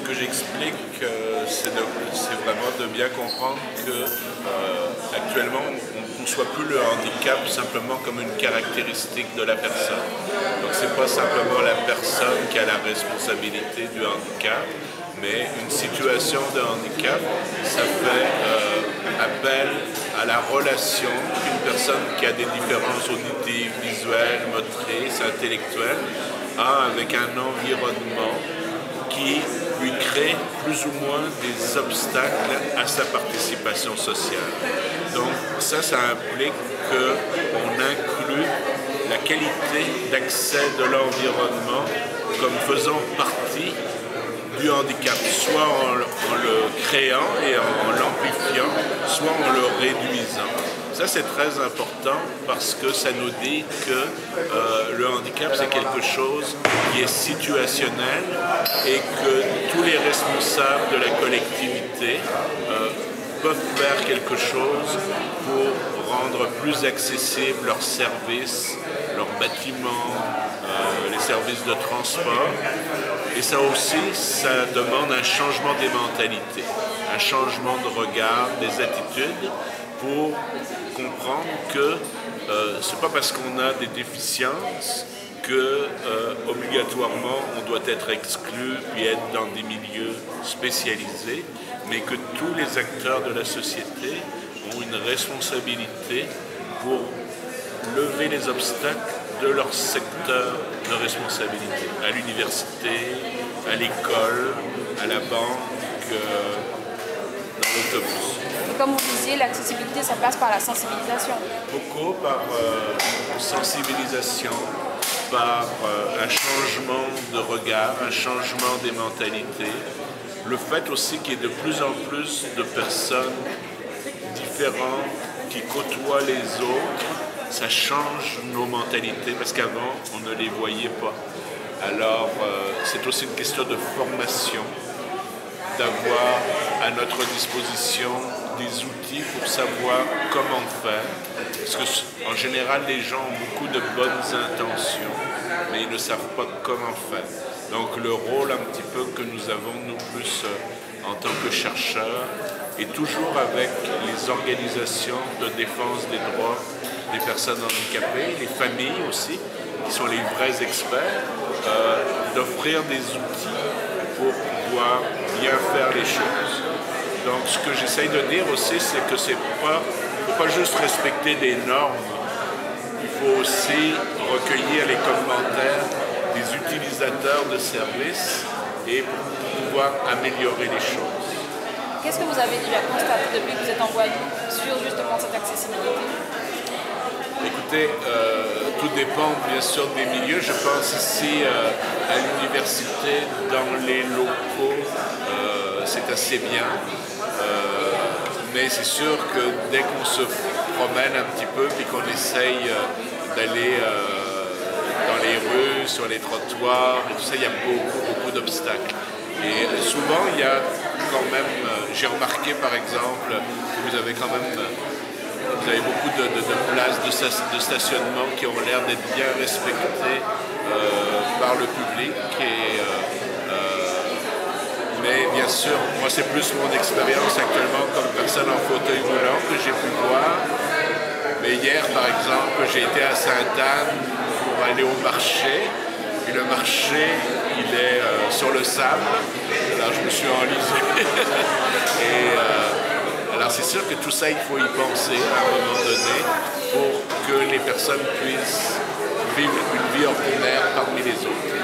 que j'explique, c'est vraiment de bien comprendre que actuellement, on ne conçoit plus le handicap simplement comme une caractéristique de la personne. Donc c'est pas simplement la personne qui a la responsabilité du handicap, mais une situation de handicap, ça fait appel à la relation qu'une personne qui a des différences auditives, visuelles, motrices, intellectuelles a avec un environnement qui lui crée plus ou moins des obstacles à sa participation sociale. Donc ça implique qu'on inclut la qualité d'accès de l'environnement comme faisant partie du handicap, soit en le créant et en l'amplifiant, soit en le réduisant. Ça, c'est très important parce que ça nous dit que le handicap, c'est quelque chose qui est situationnel et que tous les responsables de la collectivité peuvent faire quelque chose pour rendre plus accessibles leurs services, leurs bâtiments, les services de transport. Et ça aussi, ça demande un changement des mentalités, un changement de regard, des attitudes, pour comprendre que c'est pas parce qu'on a des déficiences que obligatoirement on doit être exclu puis être dans des milieux spécialisés, mais que tous les acteurs de la société ont une responsabilité pour lever les obstacles de leur secteur de responsabilité, à l'université, à l'école, à la banque, dans l'autobus. Comme vous disiez, l'accessibilité, ça passe par la sensibilisation. Beaucoup par sensibilisation, par un changement de regard, un changement des mentalités. Le fait aussi qu'il y ait de plus en plus de personnes différentes qui côtoient les autres, ça change nos mentalités parce qu'avant, on ne les voyait pas. Alors, c'est aussi une question de formation, d'avoir à notre disposition des outils pour savoir comment faire. Parce qu'en général, les gens ont beaucoup de bonnes intentions, mais ils ne savent pas comment faire. Donc le rôle un petit peu que nous avons, nous plus en tant que chercheurs, est toujours avec les organisations de défense des droits des personnes handicapées, les familles aussi, qui sont les vrais experts, d'offrir des outils pour pouvoir bien faire les choses. Donc ce que j'essaye de dire aussi, c'est que il ne faut pas juste respecter des normes, il faut aussi recueillir les commentaires des utilisateurs de services et pour pouvoir améliorer les choses. Qu'est-ce que vous avez déjà constaté depuis que vous êtes en Guadeloupe sur justement cette accessibilité? Écoutez, tout dépend bien sûr des milieux. Je pense ici à l'université, dans les locaux, c'est assez bien. Mais c'est sûr que dès qu'on se promène un petit peu et qu'on essaye d'aller dans les rues, sur les trottoirs, et tout ça, il y a beaucoup d'obstacles. Et souvent, il y a quand même, j'ai remarqué par exemple, que vous avez quand même beaucoup de places de stationnement qui ont l'air d'être bien respectées par le public. Mais bien sûr, moi c'est plus mon expérience actuellement comme personne en fauteuil roulant que j'ai pu voir. Mais hier par exemple, j'ai été à Sainte-Anne pour aller au marché. Et le marché, il est sur le sable. Alors je me suis enlisé. Alors c'est sûr que tout ça, il faut y penser à un moment donné pour que les personnes puissent vivre une vie ordinaire parmi les autres.